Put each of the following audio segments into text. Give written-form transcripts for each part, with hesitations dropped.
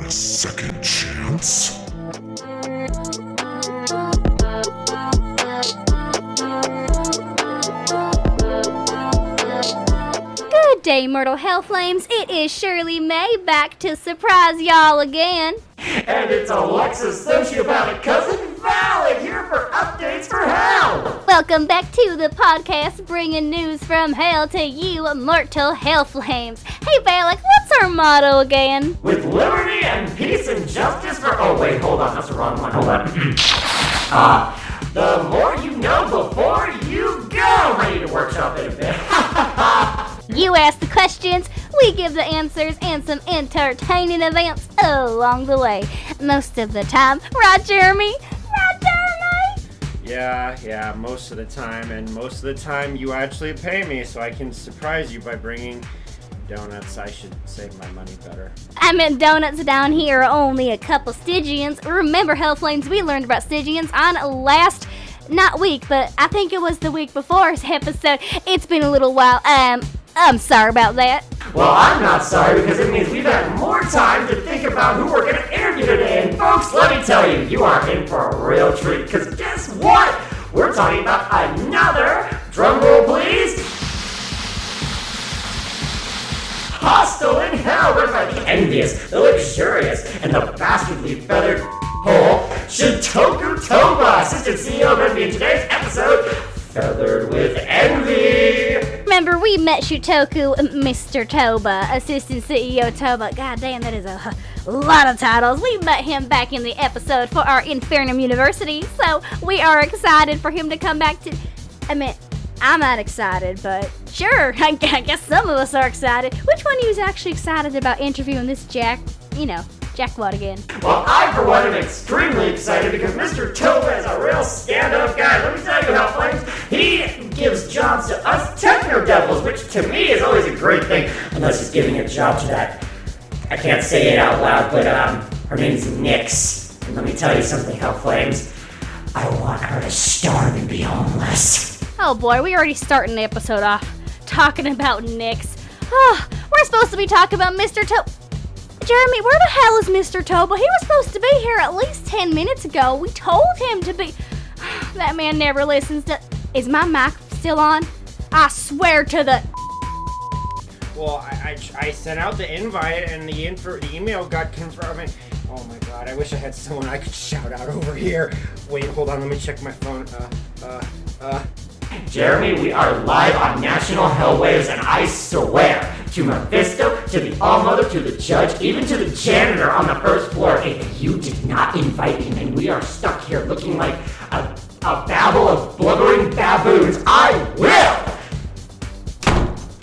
a second chance? Good day, Myrtle Hellflames. It is Shirley-May back to surprise y'all again. And it's Alexa's sociopathic cousin, Valak, here for updates for Hell! Welcome back to the podcast, bringing news from Hell to you, Myrtle Hellflames. Hey, Valak, what's our motto again? With liberty and peace and justice for... Oh, wait, hold on, that's the wrong one, hold on. The more you know before you go! Ready to workshop it a bit. You ask the questions, we give the answers, and some entertaining events along the way. Most of the time, right, Jeremy? Right, Jeremy? Yeah, most of the time, and most of the time you actually pay me so I can surprise you by bringing donuts. I should save my money better. I meant donuts down here are only a couple Stygians. Remember, Hellflames, we learned about Stygians on not week, but I think it was the week before's episode. It's been a little while. I'm sorry about that. Well, I'm not sorry because it means we've had more time to think about who we're going to interview today. And folks, let me tell you, you are in for a real treat because guess what? We're talking about another, drumroll please, hostel in hell run by the envious, the luxurious, and the bastardly feathered whole Shutoku Toba, assistant CEO of Envy in today's episode, Feathered with Envy. Remember, we met Shutoku, Mr. Toba, Assistant CEO Toba. God damn, that is a lot of titles. We met him back in the episode for our Infernum University, so we are excited for him to come back to... I'm not excited, but sure, I guess some of us are excited. Which one of you is actually excited about interviewing this Jackwad again? Well, I, for one, am extremely excited because Mr. Toba is a real stand-up guy. Let me tell you, Hellflames, he gives jobs to us techno-devils, which to me is always a great thing, unless he's giving a job to that, I can't say it out loud, but her name's Nyx. And let me tell you something, Hellflames, I want her to starve and be homeless. Oh boy, we already starting the episode off talking about Nyx. Oh, we're supposed to be talking about Mr. Toba. Jeremy, where the hell is Mr. Toba? He was supposed to be here at least 10 minutes ago. We told him to be... That man never listens to... Is my mic still on? I swear to the... Well, I sent out the invite and the email got confirmed. Oh my god, I wish I had someone I could shout out over here. Wait, hold on, let me check my phone. Jeremy, we are live on National Hellwaves, and I swear to Mephisto, to the All-Mother, to the judge, even to the janitor on the first floor, if you did not invite him and we are stuck here looking like a babble of blubbering baboons, I will!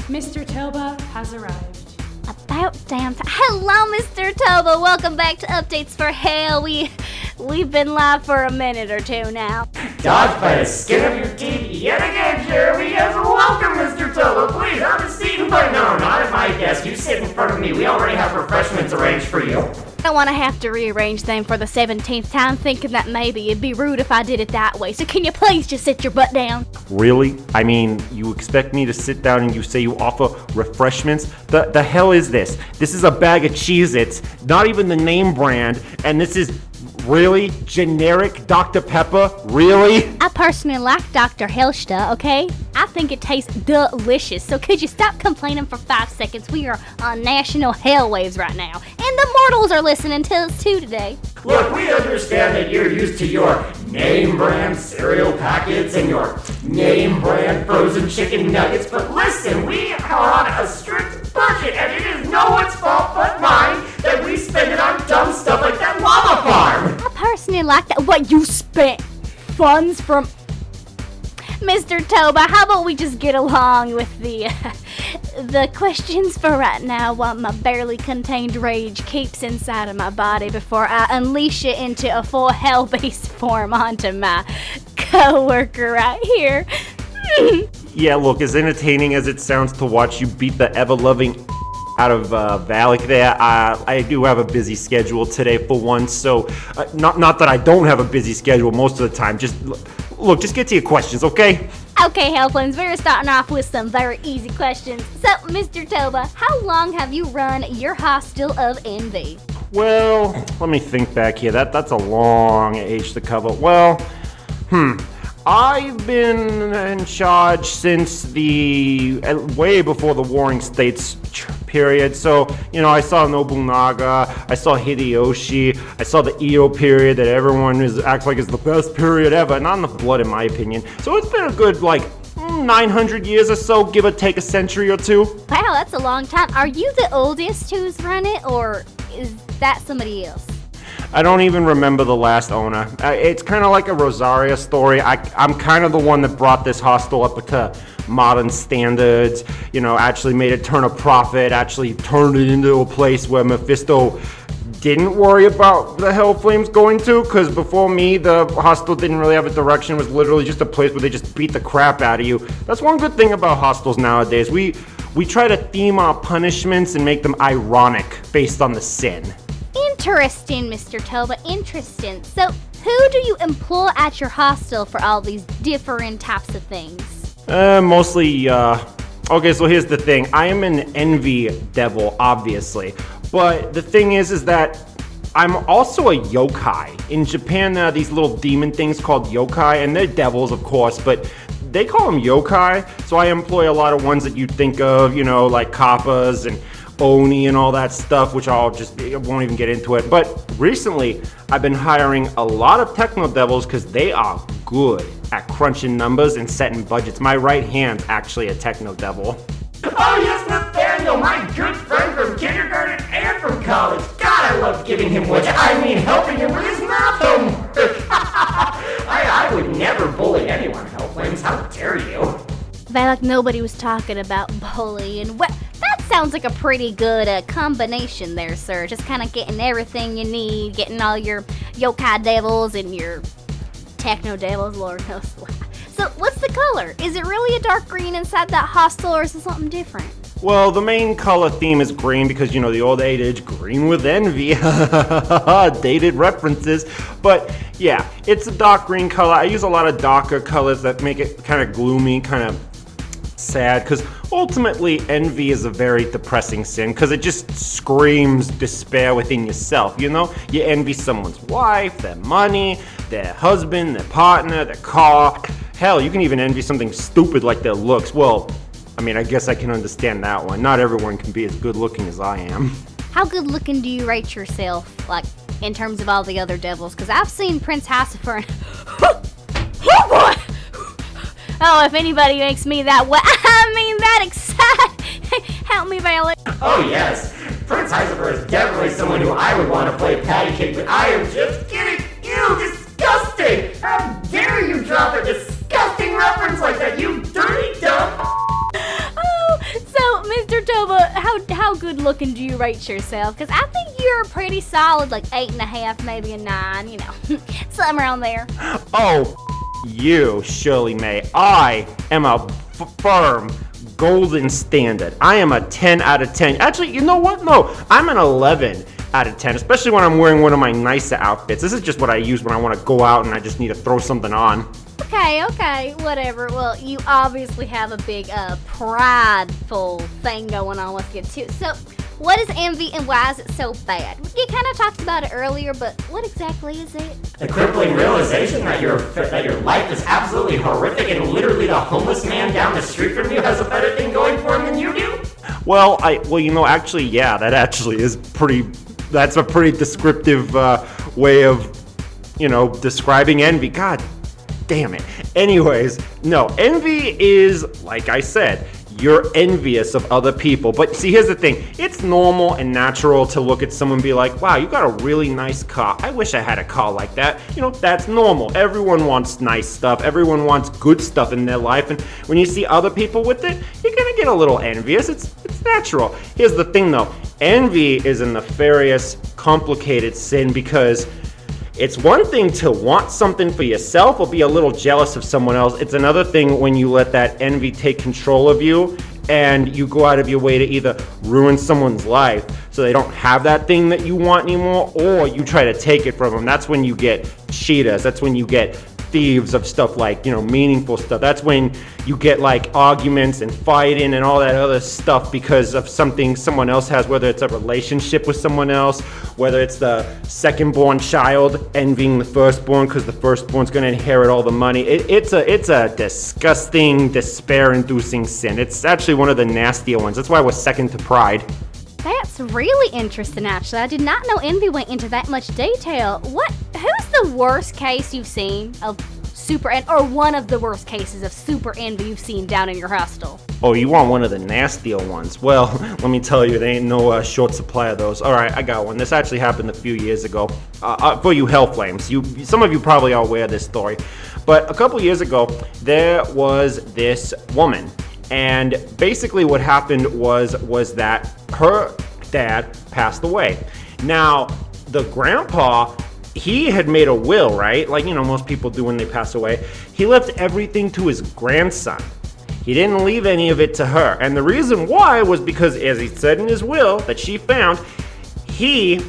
Mr. Toba has arrived. About damn time. Hello, Mr. Toba. Welcome back to Updates for Hell. We've been live for a minute or two now. Dodged by the skin of your teeth yet again, Jeremy. Yes, welcome, Mr. Toba. Please, have a seat. But no, not at my desk. You sit in front of me. We already have refreshments arranged for you. I don't want to have to rearrange them for the 17th time, thinking that maybe it'd be rude if I did it that way. So can you please just sit your butt down? Really? I mean, you expect me to sit down and you say you offer refreshments? The hell is this? This is a bag of Cheez-Its, not even the name brand, and this is really generic Dr. Pepper? Really? I personally like Dr. Hellsta, okay? I think it tastes delicious. So could you stop complaining for 5 seconds? We are on National Hellwaves right now. And the mortals are listening to us too today. Look, we understand that you're used to your name brand cereal packets and your name brand frozen chicken nuggets, but listen, we are on a strict budget, and it is no one's fault but mine that we spend it on dumb stuff like that llama farm. I personally like that. What, you spent funds from... Mr. Toba, how about we just get along with the questions for right now while my barely contained rage keeps inside of my body before I unleash it into a full hell-based form onto my co-worker right here. Yeah, look, as entertaining as it sounds to watch you beat the ever-loving out of Valak there, I do have a busy schedule today for one, so not that I don't have a busy schedule most of the time, just get to your questions, okay? Okay, Hellflames, we're starting off with some very easy questions. So, Mr. Toba, how long have you run your Hostel of Envy? Well, let me think back here. That's a long age to cover. Well, I've been in charge since way before the Warring States period. So, I saw Nobunaga, I saw Hideyoshi, I saw the Edo period that everyone acts like is the best period ever. Not enough blood, in my opinion. So it's been a good, 900 years or so, give or take a century or two. Wow, that's a long time. Are you the oldest who's run it, or is that somebody else? I don't even remember the last owner. It's kind of like a Rosaria story. I'm kind of the one that brought this hostel up to modern standards, actually made it turn a profit, actually turned it into a place where Mephisto didn't worry about the Hellflames going to, because before me, the hostel didn't really have a direction. It was literally just a place where they just beat the crap out of you. That's one good thing about hostels nowadays. We try to theme our punishments and make them ironic based on the sin. Interesting, Mr. Toba, interesting. So, who do you employ at your hostel for all these different types of things? Mostly, okay, so here's the thing. I am an envy devil, obviously. But the thing is that I'm also a yokai. In Japan, there are these little demon things called yokai, and they're devils, of course, but they call them yokai. So I employ a lot of ones that you'd think of, like kappas and Oni and all that stuff, which I won't even get into it. But recently, I've been hiring a lot of techno devils because they are good at crunching numbers and setting budgets. My right hand's actually a techno devil. Oh yes, Nathaniel, my good friend from kindergarten and from college. God, I love giving him helping him with his math homework. I would never bully anyone, Hellflames. How dare you? Valak, nobody was talking about bullying. Well, that sounds like a pretty good combination there, sir. Just kind of getting everything you need, getting all your yokai devils and your techno devils, Lord knows why. So, what's the color? Is it really a dark green inside that hostel, or is it something different? Well, the main color theme is green because, the old adage, green with envy. Dated references. But, yeah, it's a dark green color. I use a lot of darker colors that make it kind of gloomy, kind of sad, because ultimately envy is a very depressing sin because it just screams despair within yourself. You envy someone's wife, their money, their husband, their partner, their car. Hell, you can even envy something stupid like their looks. Well, I guess I can understand that one. Not everyone can be as good looking as I am. How good looking do you rate yourself, in terms of all the other devils? Because I've seen Prince Hassifer and oh boy! Oh, if anybody makes me that that excited. Help me, Valak. Oh yes, Prince Heisenberg is definitely someone who I would want to play patty cake with. I am just kidding. Ew, disgusting! How dare you drop a disgusting reference like that, you dirty dumb! Oh, so Mr. Toba, how good looking do you rate yourself? Because I think you're pretty solid, 8.5, maybe a 9, somewhere around there. Oh, you, Shirley-May. I am a firm golden standard. I am a 10 out of 10. Actually, you know what? No, I'm an 11 out of 10, especially when I'm wearing one of my nicer outfits. This is just what I use when I want to go out and I just need to throw something on. Okay, whatever. Well, you obviously have a big, prideful thing going on with you, too. So, what is envy and why is it so bad? You kind of talked about it earlier, but what exactly is it? The crippling realization that your life is absolutely horrific and literally the homeless man down the street from you has a better thing going for him than you do? Well, actually, yeah, that actually is that's a pretty descriptive way of, describing envy. God damn it. Anyways, no, envy is, like I said, you're envious of other people. But see, here's the thing. It's normal and natural to look at someone and be like, wow, you got a really nice car. I wish I had a car like that. That's normal. Everyone wants nice stuff. Everyone wants good stuff in their life. And when you see other people with it, you're going to get a little envious. It's natural. Here's the thing, though. Envy is a nefarious, complicated sin because it's one thing to want something for yourself or be a little jealous of someone else. It's another thing when you let that envy take control of you and you go out of your way to either ruin someone's life so they don't have that thing that you want anymore, or you try to take it from them. That's when you get cheaters. That's when you get thieves of stuff like, meaningful stuff. That's when you get like arguments and fighting and all that other stuff because of something someone else has, whether it's a relationship with someone else, whether it's the second-born child envying the firstborn because the firstborn's going to inherit all the money. It's a disgusting, despair-inducing sin. It's actually one of the nastier ones. That's why we're second to pride. That's really interesting, actually. I did not know Envy went into that much detail. Who's the worst case you've seen of super or one of the worst cases of super envy you've seen down in your hostel? Oh, you want one of the nastier ones? Well, let me tell you, there ain't no short supply of those. All right, I got one. This actually happened a few years ago. For you Hellflames, some of you probably are aware of this story, but a couple years ago, there was this woman. And basically what happened was that her dad passed away. Now, the grandpa, he had made a will, right? Like, most people do when they pass away. He left everything to his grandson. He didn't leave any of it to her. And the reason why was because, as he said in his will that she found, he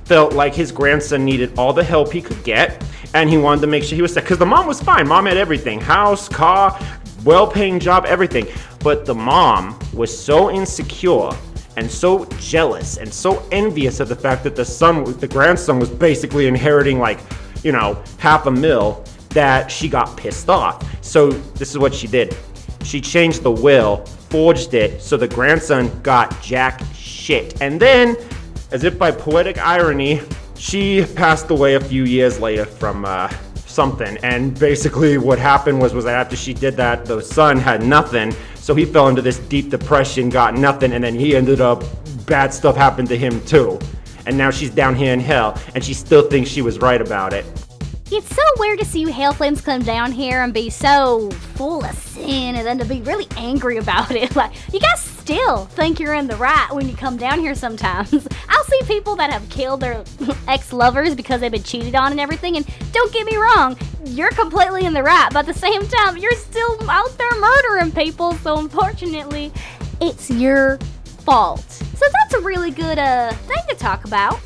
felt like his grandson needed all the help he could get. And he wanted to make sure he was set. Because the mom was fine. Mom had everything. House, car, well-paying job, everything. But the mom was so insecure and so jealous and so envious of the fact that the grandson was basically inheriting like, $500,000 that she got pissed off. So this is what she did. She changed the will, forged it, so the grandson got jack shit. And then, as if by poetic irony, she passed away a few years later from something. And basically what happened was that after she did that, the son had nothing, so he fell into this deep depression, got nothing, and then he ended up, bad stuff happened to him too. And now she's down here in hell, and she still thinks she was right about it. It's so weird to see you Hellflames come down here and be so full of sin and then to be really angry about it. Like, you guys still think you're in the right when you come down here sometimes. I'll see people that have killed their ex-lovers because they've been cheated on and everything, and don't get me wrong, you're completely in the right, but at the same time, you're still out there murdering people, so unfortunately, it's your fault. So that's a really good thing to talk about.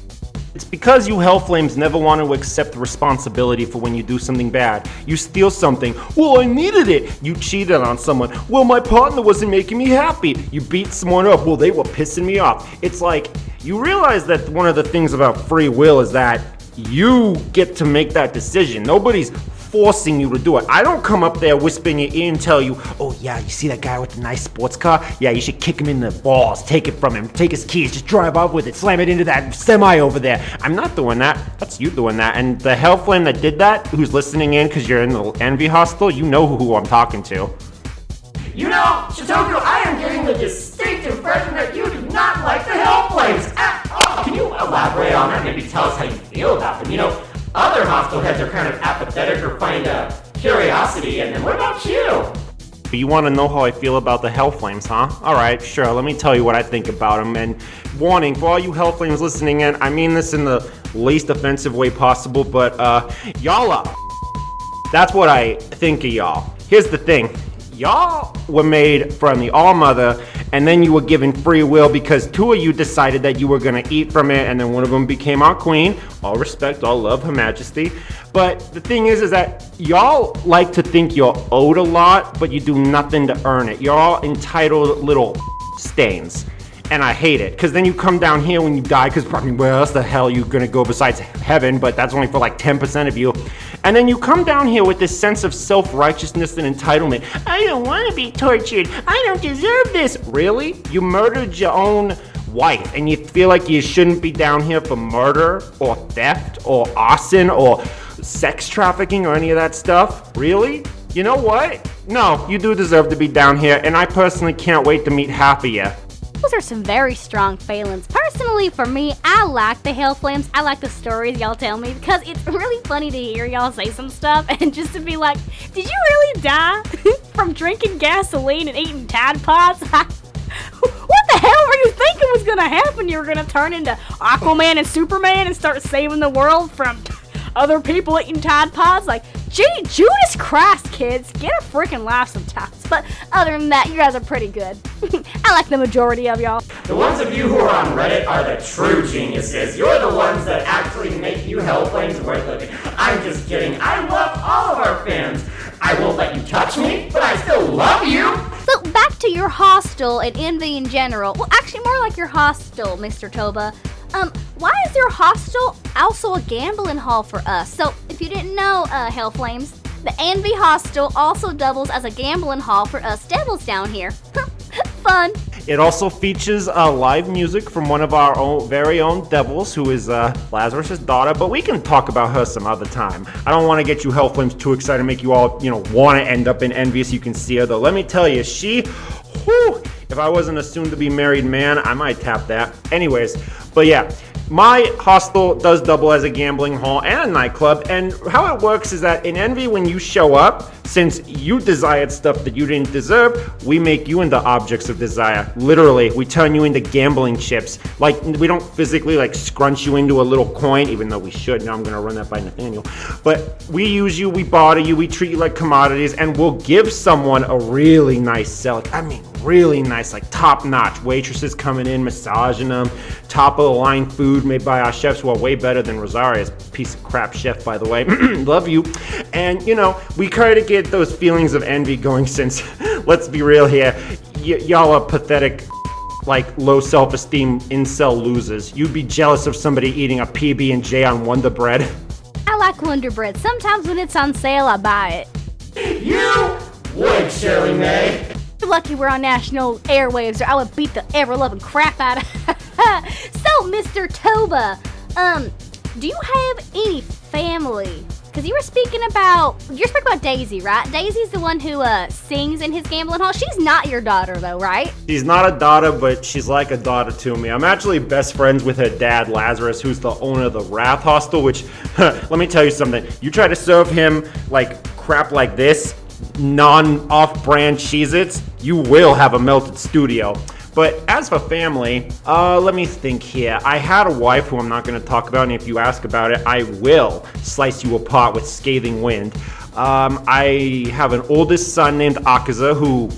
It's because you Hellflames never want to accept responsibility for when you do something bad. You steal something. Well, I needed it. You cheated on someone. Well, my partner wasn't making me happy. You beat someone up. Well, they were pissing me off. It's like, you realize that one of the things about free will is that you get to make that decision. Nobody's forcing you to do it. I don't come up there whispering in your ear and tell you, oh yeah, you see that guy with the nice sports car? Yeah, you should kick him in the balls, take it from him, take his keys, just drive off with it, slam it into that semi over there. I'm not doing that. That's you doing that. And the Hellflame that did that, who's listening in because you're in the Envy Hostel, you know who I'm talking to. Shutoku, I am getting the distinct impression that you do not like the Hellflames at all. Can you elaborate on that? Maybe tell us how you feel about them. Other hostel heads are kind of apathetic or find curiosity, and then what about you? But you want to know how I feel about the Hellflames, huh? Alright, sure, let me tell you what I think about them. And warning, for all you Hellflames listening in, I mean this in the least offensive way possible, but y'all are. That's what I think of y'all. Here's the thing. Y'all were made from the All-Mother, and then you were given free will because two of you decided that you were going to eat from it, and then one of them became our queen. All respect, all love, Her Majesty. But the thing is that y'all like to think you're owed a lot, but you do nothing to earn it. You're all entitled little stains. And I hate it, because then you come down here when you die, because probably where else the hell are you going to go besides heaven, but that's only for like 10% of you. And then you come down here with this sense of self-righteousness and entitlement. I don't want to be tortured. I don't deserve this. Really? You murdered your own wife, and you feel like you shouldn't be down here for murder, or theft, or arson, or sex trafficking, or any of that stuff? Really? You know what? No, you do deserve to be down here, and I personally can't wait to meet half of you. Those are some very strong feelings. Personally, for me, I like the Hellflames. I like the stories y'all tell me because it's really funny to hear y'all say some stuff and just to be like, did you really die from drinking gasoline and eating Tide Pods? What the hell were you thinking was gonna happen? You were gonna turn into Aquaman and Superman and start saving the world from other people eating Tide Pods? Like, Judas Christ, kids, get a freaking laugh sometimes. But other than that, you guys are pretty good. I like the majority of y'all. The ones of you who are on Reddit are the true geniuses. You're the ones that actually make you Hellflames worth living. I'm just kidding. I love all of our our fans. I won't let you touch me, but I still love you. So back to your hostel and Envy in general. Well, actually more like your hostel, Mr. Toba. Why is your hostel also a gambling hall for us? So if you didn't know, Hellflames, the Envy Hostel also doubles as a gambling hall for us devils down here. Fun. It also features live music from one of our very own devils, who is Lazarus' daughter, but we can talk about her some other time. I don't want to get you Hellflames too excited to make you all, want to end up in Envy so you can see her, though. Let me tell you, if I wasn't a soon-to-be married man, I might tap that. Anyways, but yeah. My hostel does double as a gambling hall and a nightclub, and how it works is that in Envy, when you show up, since you desired stuff that you didn't deserve, we make you into objects of desire. Literally, we turn you into gambling chips. Like, we don't physically, scrunch you into a little coin, even though we should. Now I'm gonna run that by Nathaniel. But we use you, we barter you, we treat you like commodities, and we'll give someone a really nice cell. Really nice, top-notch waitresses coming in, massaging them, top-of-the-line food made by our chefs who are way better than Rosaria's piece of crap chef, by the way. Love you. And, we try to get those feelings of envy going since, let's be real here, y'all are pathetic, low self-esteem incel losers. You'd be jealous of somebody eating a PB&J on Wonder Bread. I like Wonder Bread. Sometimes when it's on sale, I buy it. You would, Shirley-May. You're lucky we're on national airwaves or I would beat the ever-loving crap out of So, Mr. Toba, do you have any family? Because you were speaking about Daisy, right? Daisy's the one who sings in his gambling hall. She's not your daughter, though, right? She's not a daughter, but she's like a daughter to me. I'm actually best friends with her dad, Lazarus, who's the owner of the Wrath Hostel, which, let me tell you something. You try to serve him crap like this, non-off-brand Cheez-Its, you will have a melted studio. But as for family, let me think here. I had a wife who I'm not going to talk about, and if you ask about it, I will slice you apart with scathing wind. I have an oldest son named Akaza who...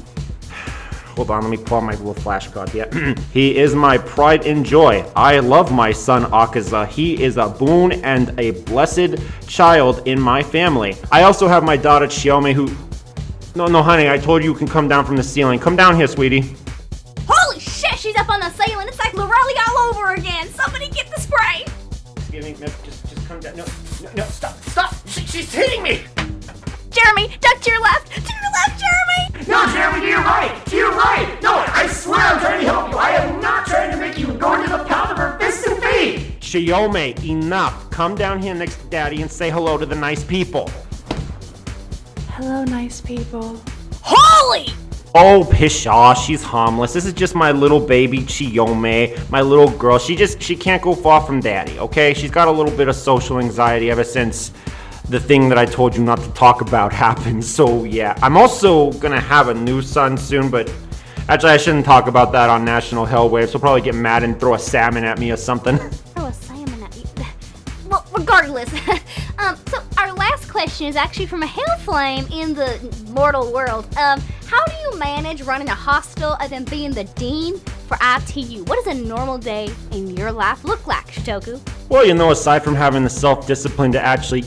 Hold on, let me pull out my little flashcard here. He is my pride and joy. I love my son Akaza. He is a boon and a blessed child in my family. I also have my daughter Chiome who... No, honey, I told you can come down from the ceiling. Come down here, sweetie. Holy shit, she's up on the ceiling. It's like Lorelli all over again. Somebody get the spray. Just come down. No, stop. She's hitting me. Jeremy, duck to your left. To your left, Jeremy. No, Jeremy, to your right. To your right. No, I swear I'm trying to help you. I am not trying to make you go into the path of her fists and feet. Chiome, enough. Come down here next to Daddy and say hello to the nice people. Hello, nice people. Holy! Oh, pshaw, she's harmless. This is just my little baby Chiome, my little girl. She can't go far from Daddy, okay? She's got a little bit of social anxiety ever since the thing that I told you not to talk about happened. So, yeah. I'm also gonna have a new son soon, but actually I shouldn't talk about that on National Hellwaves. He'll probably get mad and throw a salmon at me or something. Throw a salmon at you. Well, regardless. So our last question is actually from a Hellflame in the mortal world. How do you manage running a hostel and then being the dean for ITU? What does a normal day in your life look like, Shutoku? Well, aside from having the self-discipline to actually,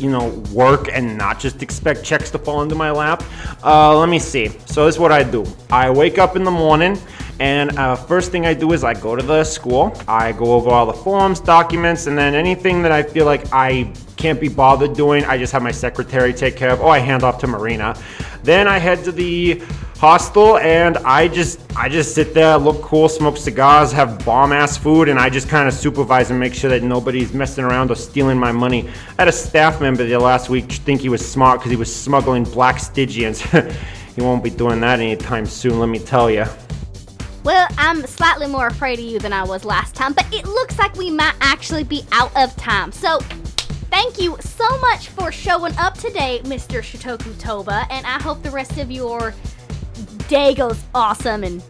work and not just expect checks to fall into my lap, let me see. So this is what I do. I wake up in the morning, and first thing I do is I go to the school. I go over all the forms, documents, and then anything that I feel like I can't be bothered doing, I just have my secretary take care of. I hand off to Marina. Then I head to the hostel and I just sit there, look cool, smoke cigars, have bomb-ass food, and I just kind of supervise and make sure that nobody's messing around or stealing my money. I had a staff member there last week think he was smart because he was smuggling black Stygians. He won't be doing that anytime soon, let me tell you. Well, I'm slightly more afraid of you than I was last time, but it looks like we might actually be out of time. So, thank you so much for showing up today, Mr. Shutoku Toba, and I hope the rest of your day goes awesome. And,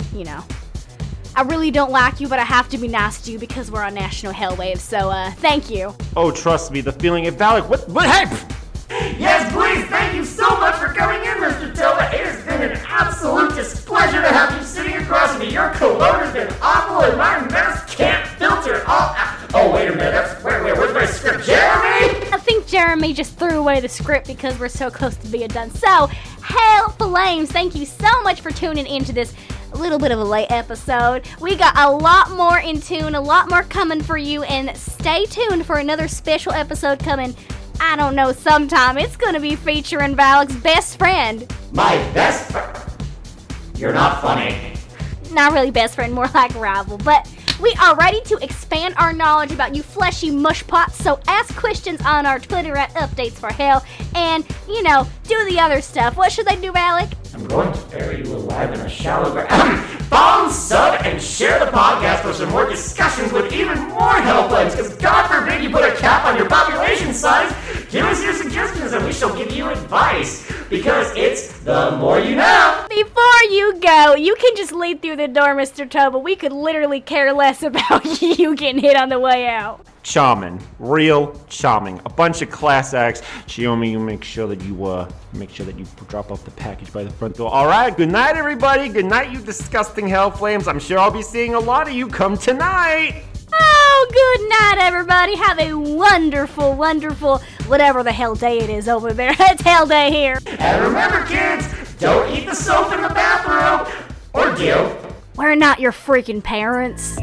I really don't like you, but I have to be nice to you because we're on National Hellwaves, so thank you. Oh, trust me, the feeling of Valak, what happened? Yes, please, thank you so much for coming in, Mr. Toba. It has been an absolute displeasure to have you sitting across from me. Your cologne has been awful, and my mask can't filter all out. Oh, wait a minute, where's my script? Jeremy? I think Jeremy Jeremy just threw away the script because we're so close to being done. So, Hellflames, thank you so much for tuning into this little bit of a late episode. We got a lot more in tune, a lot more coming for you, and stay tuned for another special episode coming, I don't know, sometime. It's gonna be featuring Valak's best friend. My best friend. You're not funny. Not really best friend, more like rival, but we are ready to expand our knowledge about you fleshy mushpots, so ask questions on our Twitter at Updates for Hell, and, you know, do the other stuff. What should they do, Valak? I'm going to bury you alive in a shallow grave. Follow, sub, and share the podcast for some more discussions with even more Hellflames, because God forbid you put a cap on your population size. Give us your suggestions and we shall give you advice, because it's the more you know. Before you go, you can just lead through the door, Mr. Toba. We could literally care less about you getting hit on the way out. Charming, real charming. A bunch of class acts. Shiomi, you make sure that you drop off the package by the front door. All right, good night, everybody. Good night, you disgusting Hellflames. I'm sure I'll be seeing a lot of you come tonight. Oh, good night, everybody. Have a wonderful, wonderful, whatever the hell day it is over there. It's Hell Day here. And remember, kids, don't eat the soap in the bathroom. Or do. We're not your freaking parents.